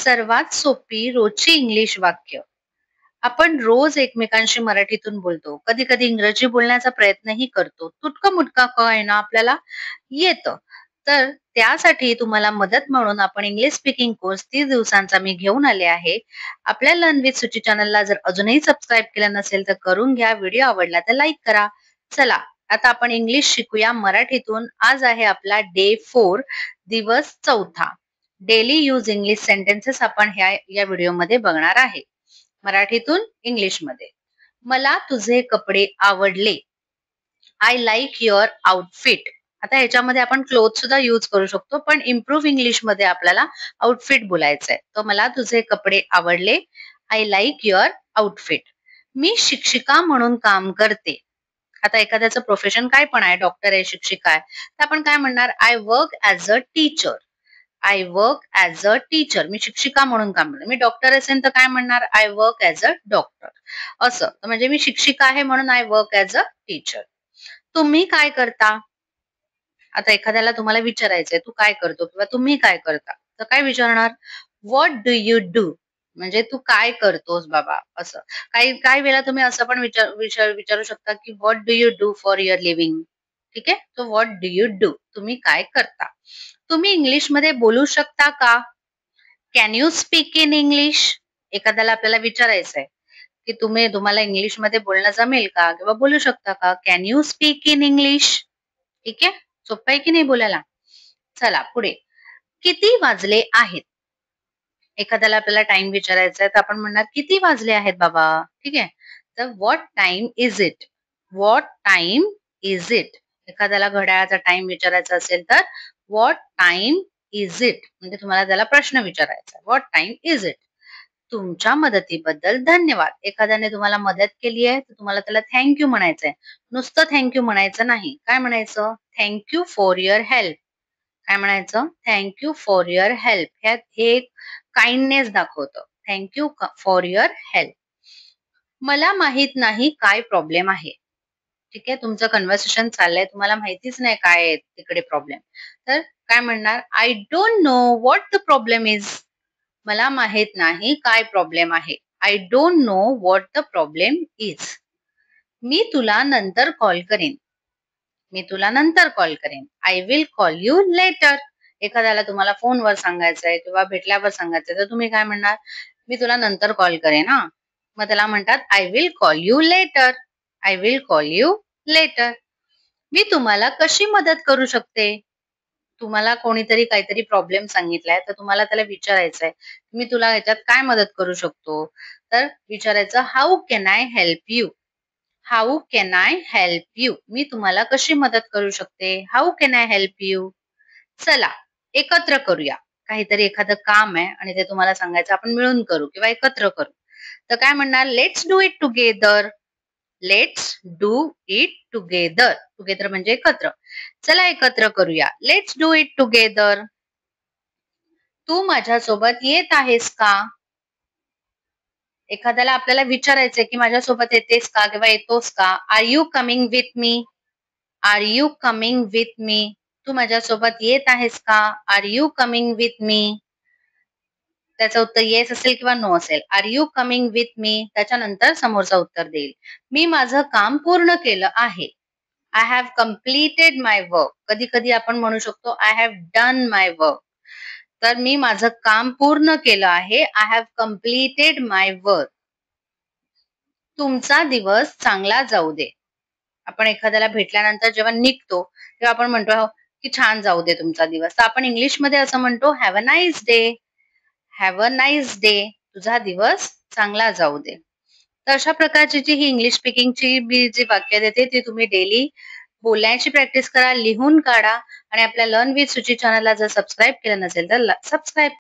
सर्वात सोपी रोजची इंग्लिश वाक्य. आपण रोज एकमेकांशी मराठीतून बोलतो. कधी-कधी इंग्रजी बोलण्याचा प्रयत्नही करतो. तुटकं-मुटकं का होईना आपल्याला येतं. तर त्यासाठी तुम्हाला मदत म्हणून आपण इंग्लिश स्पीकिंग कोर्स 30 दिवसांचा मी घेऊन आले आहे. आपल्या लर्न विथ सुची चॅनलला जर अजूनही सबस्क्राईब केलं नसेल तर करून घ्या. व्हिडिओ आवडला तर लाईक करा. चला, आता आपण इंग्लिश शिकूया मराठीतून. आज आहे आपला डे 4, दिवस 4. डेली यूज इंग्लिश सेंटेन्सेस आपण या व्हिडिओमध्ये बघणार आहे. मराठीतून इंग्लिशमध्ये. मला तुझे कपडे आवडले. I like your outfit. आता ह्याच्यामध्ये आपण क्लोथ सुद्धा यूज करू शकतो, पण इम्प्रूव्ह इंग्लिश मध्ये आपल्याला आउटफिट बोलायचंय. तर मला तुझे कपडे आवडले. I like your outfit. मी शिक्षिका म्हणून काम करते. आता एखाद्याचं प्रोफेशन काय पण आहे, डॉक्टर आहे, शिक्षिका आहे, तर आपण काय म्हणणार? I work as a teacher. I work as a teacher. मी शिक्षिका म्हणून काम करते. मी डॉक्टर असेल तर काय म्हणणार? I work as a doctor. असं म्हणजे मी शिक्षिका आहे म्हणून I work as a teacher. तुम्ही काय करता? आता एखाद्याला तुम्हाला विचारायचंय तू काय करतो किंवा तुम्ही काय करता, तर काय विचारणार? What do you do. म्हणजे तू काय करतोस बाबा, असं. काही काही वेळा तुम्ही असं पण विचारू शकता की what do you do for your living. ठीक आहे, तो व्हॉट डू यू डू, तुम्ही काय करता. तुम्ही इंग्लिश मध्ये बोलू शकता का? Can you speak in English. एखाद्याला आपल्याला विचारायचंय की तुम्हाला इंग्लिश मध्ये बोलणं जमेल का किंवा बोलू शकता का? Can you speak in English. ठीक आहे, सोपं आहे की नाही बोलायला. चला पुढे. किती वाजले आहेत. एखाद्याला आपल्याला टाइम विचारायचा आहे तर आपण म्हणणार किती वाजले आहेत बाबा. ठीक आहे, तर what time is it. What time is it. एखाद्याला घड्याळाचा टाइम विचारायचा असेल तर व्हॉट टाइम इज इट, म्हणजे तुम्हाला त्याला प्रश्न विचारायचा. What time is it. तुमच्या मदतीबद्दल धन्यवाद. एखाद्याने तुम्हाला मदत केली आहे तर तुम्हाला त्याला थँक्यू म्हणायचंय. नुसतं थँक्यू म्हणायचं नाही. काय म्हणायचं? Thank you for your help. काय म्हणायचं? Thank you for your help. हे काइंडनेस दाखवतं. Thank you for your help. मला माहित नाही काय प्रॉब्लेम आहे. ठीक आहे, तुमचं कन्व्हर्सेशन चाललंय, तुम्हाला माहितीच नाही काय आहे तिकडे प्रॉब्लेम, तर काय म्हणणार? I don't know what the problem is. मला माहित नाही काय प्रॉब्लेम आहे. I don't know what the problem is. मी तुला नंतर कॉल करेन. मी तुला नंतर कॉल करेन. I will call you later. एखाद्याला तुम्हाला फोनवर सांगायचंय किंवा भेटल्यावर सांगायचंय तर तुम्ही काय म्हणणार? मी तुला नंतर कॉल करेन हा. मग त्याला म्हणतात I will call you later. I will call you later. मी तुम्हाला कशी मदत करू शकते. तुम्हाला कोणीतरी काहीतरी प्रॉब्लेम सांगितलाय तर तुम्हाला त्याला विचारायचंय मी तुला याच्यात काय मदत करू शकतो. तर विचारायचं how can I help you. How can I help you. मी तुम्हाला कशी मदत करू शकते. How can I help you. चला एकत्र करूया. काहीतरी एखादं काम आहे आणि ते तुम्हाला सांगायचं आपण मिळून करू किंवा एकत्र करू. तर काय म्हणणार? Let's do it together. Let's do it together. Together म्हणजे एकत्र. चला एकत्र करूया. Let's do it together. तू माझ्यासोबत येत आहेस का. एखाद्याला आपल्याला विचारायचंय की माझ्यासोबत येतेस का किंवा येतोस का. Are you coming with me. Are you coming with me. तू माझ्यासोबत येत आहेस का. Are you coming with me. त्याचं उत्तर येस असेल किंवा नो असेल. Are you coming with me. त्याच्यानंतर समोरचं उत्तर देईल. मी माझं काम पूर्ण केलं आहे. I have completed my work. कधी कधी आपण म्हणू शकतो I have done my work. तर मी माझं काम पूर्ण केलं आहे. I have completed my work. तुमचा दिवस चांगला जाऊ दे. आपण एखाद्याला भेटल्यानंतर जेव्हा निघतो तेव्हा आपण म्हणतो की छान जाऊ दे तुमचा दिवस. तर आपण इंग्लिशमध्ये असं म्हणतो have a nice day. Have a nice day. तुझा दिवस चांगला जाऊ दे. तर अशा प्रकारची ही इंग्लिश स्पीकिंगची मी जी वाक्य देते ती तुम्ही डेली बोलण्याची प्रॅक्टिस करा, लिहून काढा आणि आपल्या लर्न विथ सुची चॅनलला जर सबस्क्राईब केलं नसेल तर सबस्क्राईब